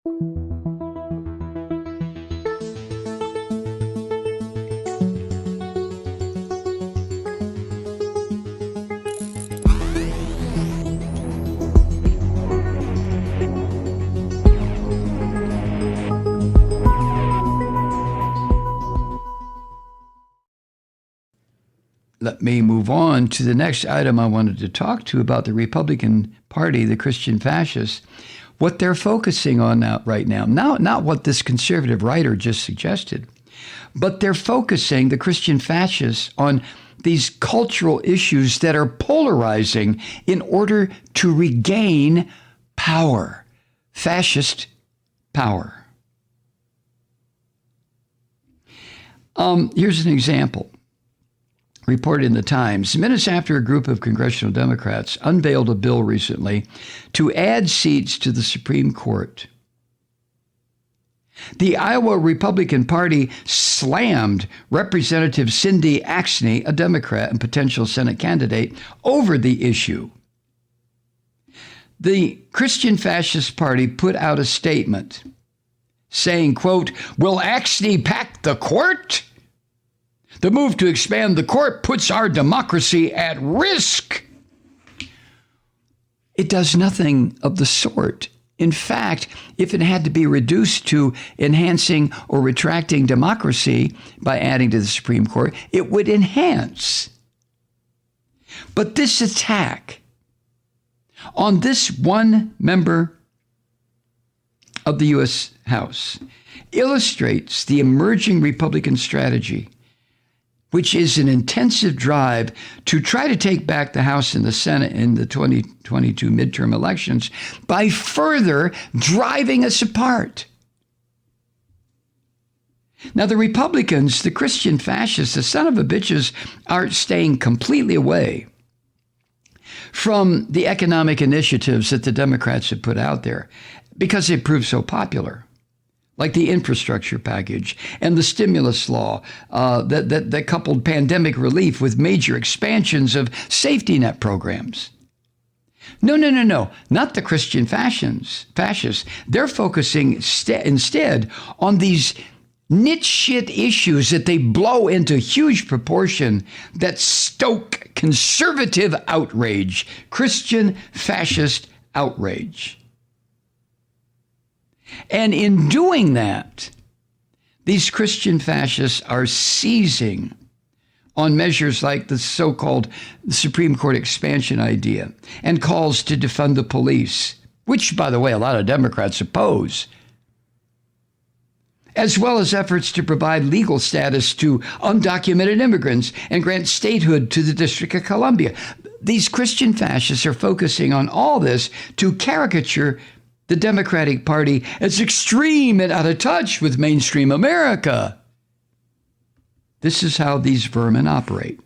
Let me move on to the next item I wanted to talk to about the Republican Party, the Christian fascists, what they're focusing on right now. Not what this conservative writer just suggested, but they're focusing, the Christian fascists, on these cultural issues that are polarizing in order to regain power, fascist power. Here's an example. Reported in the Times, minutes after a group of congressional Democrats unveiled a bill recently to add seats to the Supreme Court. The Iowa Republican Party slammed Representative Cindy Axne, a Democrat and potential Senate candidate, over the issue. The Christian Fascist Party put out a statement saying, quote, "Will Axne pack the court? The move to expand the court puts our democracy at risk." It does nothing of the sort. In fact, if it had to be reduced to enhancing or retracting democracy by adding to the Supreme Court, it would enhance. But this attack on this one member of the U.S. House illustrates the emerging Republican strategy, which is an intensive drive to try to take back the House and the Senate in the 2022 midterm elections by further driving us apart. Now, the Republicans, the Christian fascists, the son of a bitches, are staying completely away from the economic initiatives that the Democrats have put out there because they proved so popular, like the infrastructure package and the stimulus law that coupled pandemic relief with major expansions of safety net programs. No, not the Christian fascists. They're focusing instead on these niche shit issues that they blow into huge proportion that stoke conservative outrage, Christian fascist outrage. And in doing that, these Christian fascists are seizing on measures like the so-called Supreme Court expansion idea and calls to defund the police, which, by the way, a lot of Democrats oppose, as well as efforts to provide legal status to undocumented immigrants and grant statehood to the District of Columbia. These Christian fascists are focusing on all this to caricature the Democratic Party as extreme and out of touch with mainstream America. This is how these vermin operate.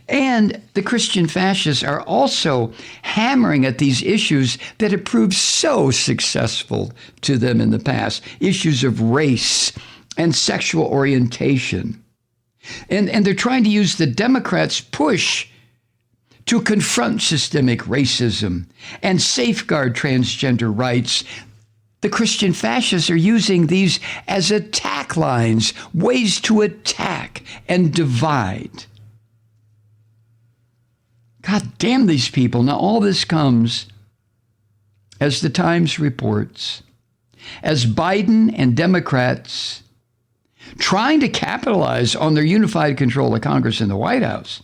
And the Christian fascists are also hammering at these issues that have proved so successful to them in the past, issues of race and sexual orientation. And they're trying to use the Democrats' push to confront systemic racism and safeguard transgender rights. The Christian fascists are using these as attack lines, ways to attack and divide. God damn these people. Now, all this comes, as the Times reports, as Biden and Democrats trying to capitalize on their unified control of Congress and the White House,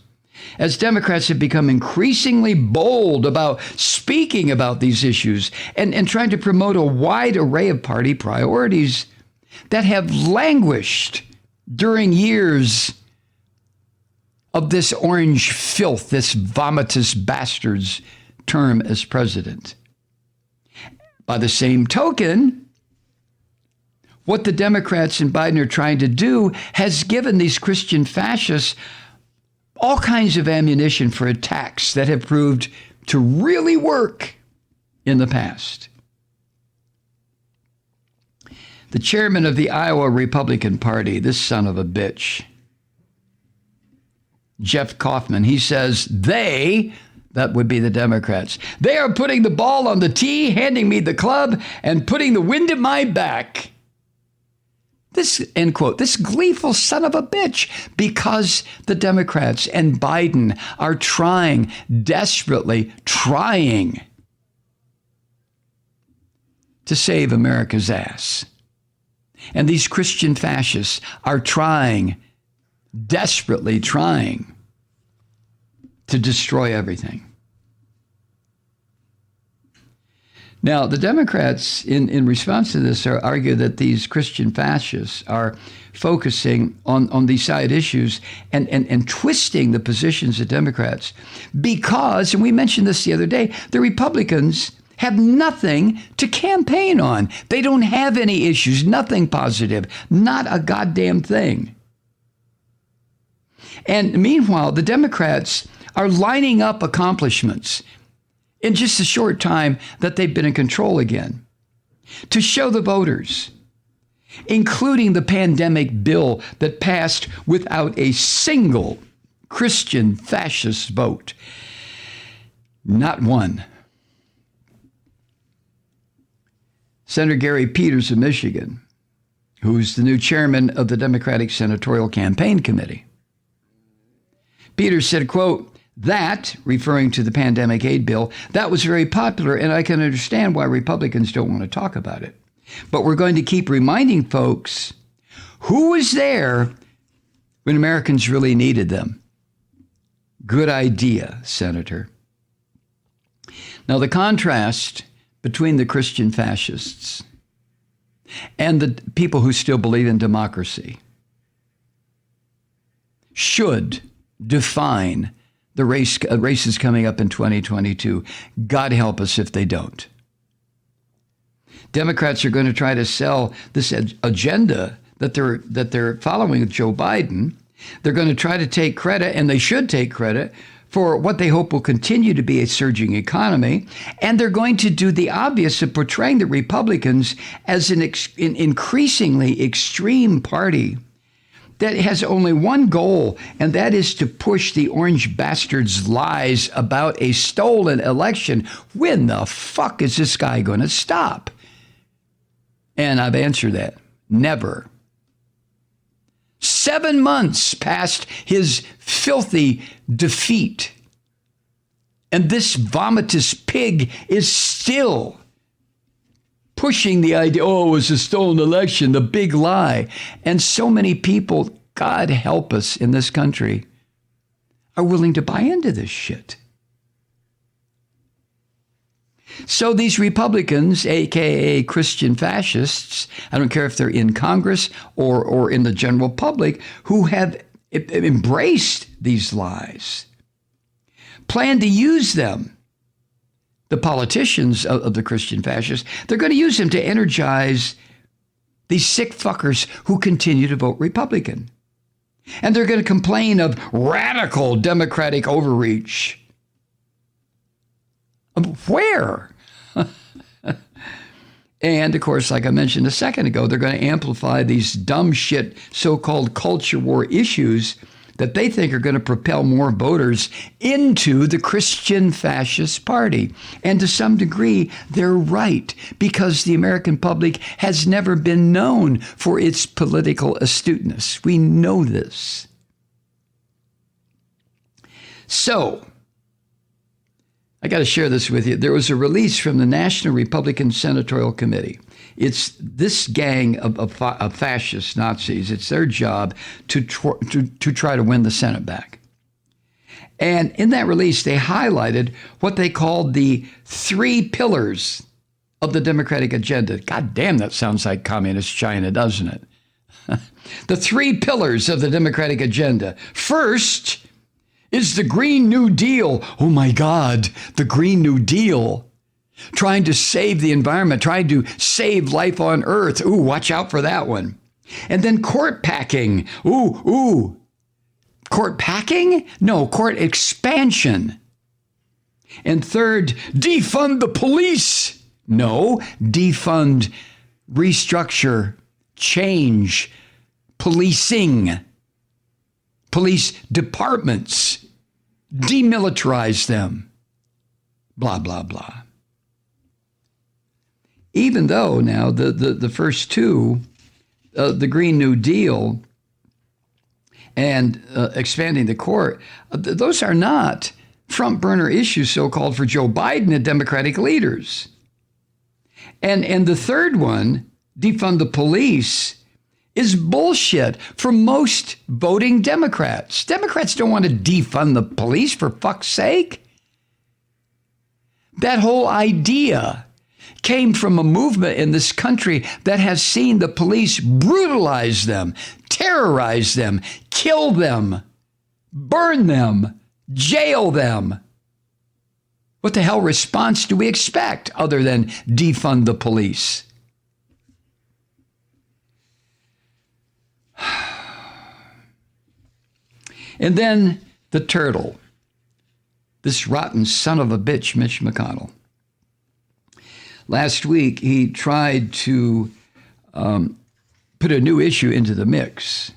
as Democrats have become increasingly bold about speaking about these issues and trying to promote a wide array of party priorities that have languished during years of this orange filth, this vomitous bastard's term as president. By the same token, what the Democrats and Biden are trying to do has given these Christian fascists all kinds of ammunition for attacks that have proved to really work in the past. The chairman of the Iowa Republican Party, this son of a bitch, Jeff Kaufman, he says they, That would be the Democrats. They are putting the ball on the tee, handing me the club, and putting the wind at my back. This, end quote, this gleeful son of a bitch, because the Democrats and Biden are trying, desperately trying to save America's ass. And these Christian fascists are trying, desperately trying to destroy everything. Now, the Democrats, in response to this, argue that these Christian fascists are focusing on these side issues and twisting the positions of Democrats because, and we mentioned this the other day, the Republicans have nothing to campaign on. They don't have any issues, nothing positive, not a goddamn thing. And meanwhile, the Democrats are lining up accomplishments in just a short time that they've been in control again to show the voters, including the pandemic bill that passed without a single Christian fascist vote. Not one. Senator Gary Peters of Michigan, who's the new chairman of the Democratic Senatorial Campaign Committee. Peters said, quote, that, referring to the pandemic aid bill, that was very popular, and I can understand why Republicans don't want to talk about it. But we're going to keep reminding folks who was there when Americans really needed them. Good idea, Senator. Now, the contrast between the Christian fascists and the people who still believe in democracy should define the races coming up in 2022. God help us if they don't. Democrats are going to try to sell this agenda that they're following with Joe Biden. They're going to try to take credit, and they should take credit, for what they hope will continue to be a surging economy. And they're going to do the obvious of portraying the Republicans as an increasingly extreme party that has only one goal, and that is to push the orange bastards' lies about a stolen election. When the fuck is this guy going to stop? And I've answered that. Never. 7 months past his filthy defeat, and this vomitous pig is still pushing the idea, oh, it was a stolen election, the big lie. And so many people, God help us in this country, are willing to buy into this shit. So these Republicans, aka Christian fascists, I don't care if they're in Congress or in the general public, who have embraced these lies, plan to use them. The politicians of the Christian fascists, they're going to use them to energize these sick fuckers who continue to vote Republican. And they're going to complain of radical Democratic overreach. Where? And of course, like I mentioned a second ago, they're going to amplify these dumb shit so-called culture war issues that they think are going to propel more voters into the Christian fascist party. And to some degree, they're right, because the American public has never been known for its political astuteness. We know this. So, I got to share this with you. There was a release from the National Republican Senatorial Committee. It's this gang of fascist Nazis. It's their job to try to win the Senate back. And in that release, they highlighted what they called the 3 pillars of the Democratic agenda. God damn, that sounds like communist China, doesn't it? The 3 pillars of the Democratic agenda. First is the Green New Deal. Oh my God, the Green New Deal. Trying to save the environment, trying to save life on Earth. Ooh, watch out for that one. And then court packing. Ooh. Court packing? No, court expansion. And third, defund the police. No, defund, restructure, change, policing, police departments, demilitarize them. blah, blah, blah. Even though now the first two, the Green New Deal and expanding the court, those are not front burner issues, so-called, for Joe Biden and Democratic leaders. And the third one, defund the police, is bullshit for most voting Democrats. Democrats don't want to defund the police, for fuck's sake. That whole idea came from a movement in this country that has seen the police brutalize them, terrorize them, kill them, burn them, jail them. What the hell response do we expect other than defund the police? And then the turtle, this rotten son of a bitch, Mitch McConnell. Last week, he tried to put a new issue into the mix,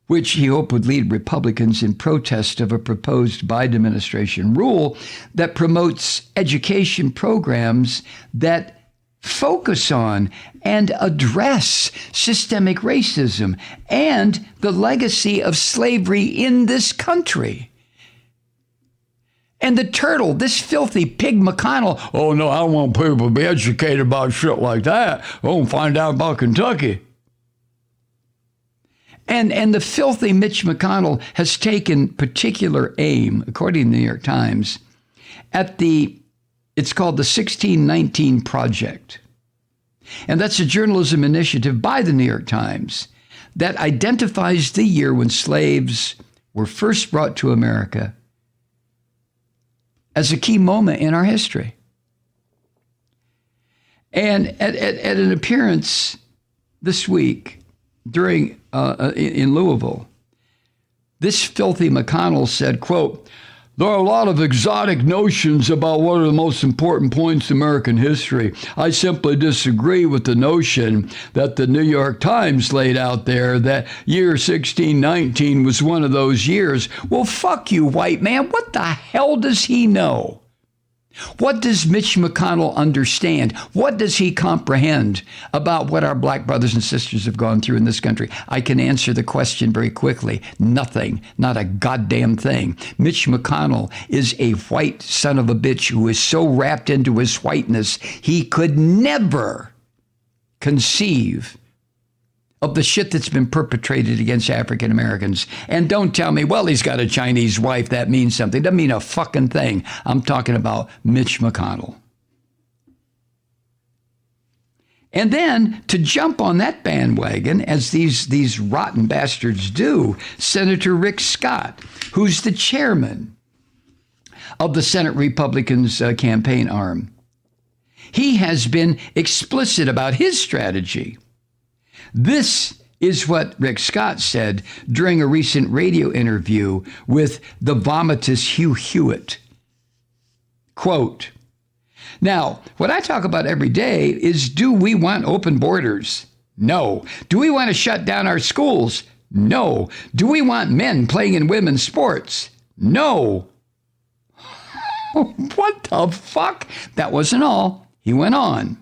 which he hoped would lead Republicans in protest of a proposed Biden administration rule that promotes education programs that focus on and address systemic racism and the legacy of slavery in this country. And the turtle, this filthy pig McConnell, oh no, I want people to be educated about shit like that. I want to find out about Kentucky. And the filthy Mitch McConnell has taken particular aim, according to the New York Times, at it's called the 1619 Project. And that's a journalism initiative by the New York Times that identifies the year when slaves were first brought to America as a key moment in our history. And at an appearance this week during in Louisville, this filthy McConnell said, quote, "There are a lot of exotic notions about what are the most important points in American history. I simply disagree with the notion that the New York Times laid out there that year 1619 was one of those years." Well, fuck you, white man. What the hell does he know? What does Mitch McConnell understand? What does he comprehend about what our black brothers and sisters have gone through in this country? I can answer the question very quickly. Nothing. Not a goddamn thing. Mitch McConnell is a white son of a bitch who is so wrapped into his whiteness, he could never conceive of the shit that's been perpetrated against African Americans. And don't tell me, well, he's got a Chinese wife, that means something. Doesn't mean a fucking thing. I'm talking about Mitch McConnell. And then to jump on that bandwagon, as these rotten bastards do, Senator Rick Scott, who's the chairman of the Senate Republicans campaign arm, he has been explicit about his strategy. This is what Rick Scott said during a recent radio interview with the vomitous Hugh Hewitt. Quote, "Now, what I talk about every day is, do we want open borders? No. Do we want to shut down our schools? No. Do we want men playing in women's sports? No." What the fuck? That wasn't all. He went on.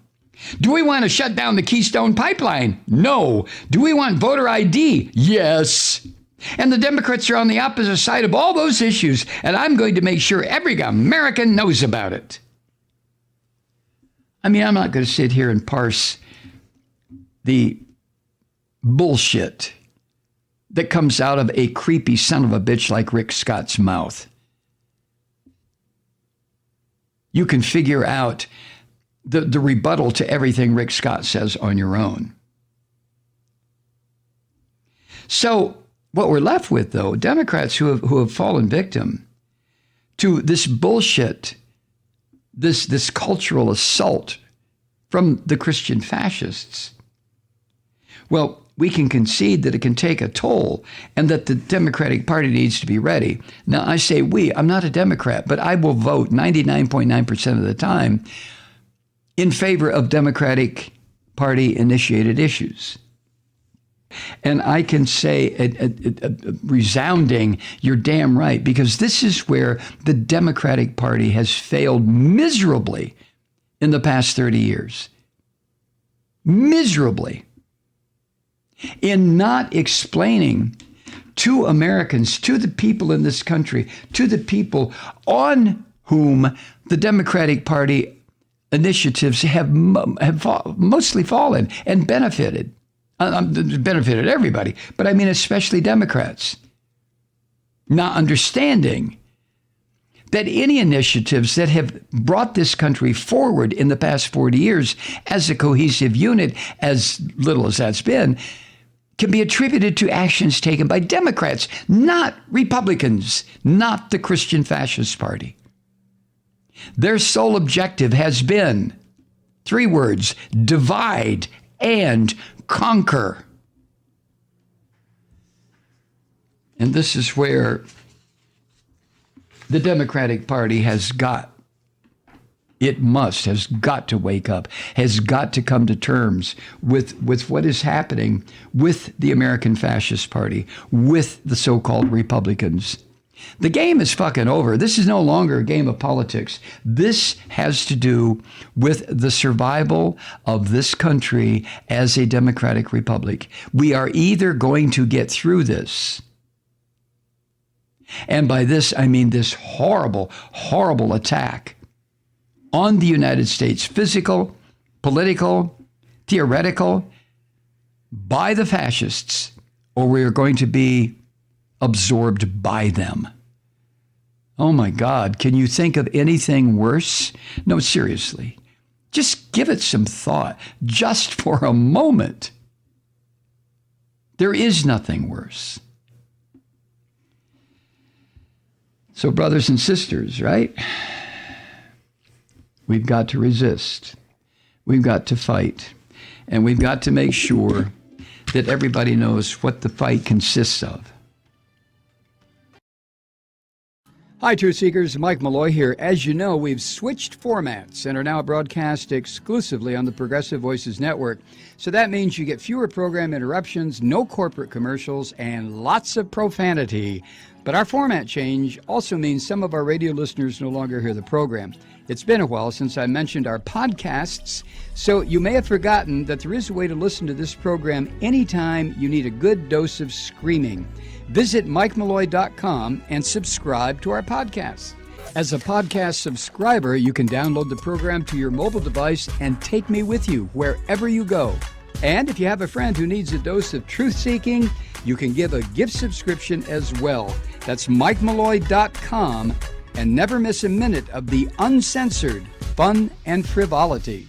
"Do we want to shut down the Keystone Pipeline? No. Do we want voter ID? Yes. And the Democrats are on the opposite side of all those issues, and I'm going to make sure every American knows about it." I mean, I'm not going to sit here and parse the bullshit that comes out of a creepy son of a bitch like Rick Scott's mouth. You can figure out the rebuttal to everything Rick Scott says on your own. So what we're left with, though, Democrats who have fallen victim to this bullshit, this cultural assault from the Christian fascists, well, we can concede that it can take a toll and that the Democratic Party needs to be ready. Now, I say we. I'm not a Democrat, but I will vote 99.9% of the time in favor of Democratic Party-initiated issues. And I can say a resounding, you're damn right, because this is where the Democratic Party has failed miserably in the past 30 years. Miserably. In not explaining to Americans, to the people in this country, to the people on whom the Democratic Party initiatives have mostly fallen and benefited. Benefited everybody, but I mean especially Democrats. Not understanding that any initiatives that have brought this country forward in the past 40 years as a cohesive unit, as little as that's been, can be attributed to actions taken by Democrats, not Republicans, not the Christian Fascist Party. Their sole objective has been 3 words: divide and conquer. And this is where the Democratic Party has got to wake up, has got to come to terms with what is happening with the American Fascist Party, with the so-called Republicans. The game is fucking over. This is no longer a game of politics. This has to do with the survival of this country as a democratic republic. We are either going to get through this, and by this I mean this horrible, horrible attack on the United States, physical, political, theoretical, by the fascists, or we are going to be absorbed by them. Oh my God, can you think of anything worse? No, seriously, just give it some thought, just for a moment. There is nothing worse. So brothers and sisters, right? We've got to resist. We've got to fight. And we've got to make sure that everybody knows what the fight consists of. Hi, Truth Seekers. Mike Malloy here. As you know, we've switched formats and are now broadcast exclusively on the Progressive Voices Network. So that means you get fewer program interruptions, no corporate commercials, and lots of profanity. But our format change also means some of our radio listeners no longer hear the program. It's been a while since I mentioned our podcasts, so you may have forgotten that there is a way to listen to this program anytime you need a good dose of screaming. Visit MikeMalloy.com and subscribe to our podcasts. As a podcast subscriber, you can download the program to your mobile device and take me with you wherever you go. And if you have a friend who needs a dose of truth-seeking, you can give a gift subscription as well. That's MikeMalloy.com, and never miss a minute of the uncensored fun and frivolity.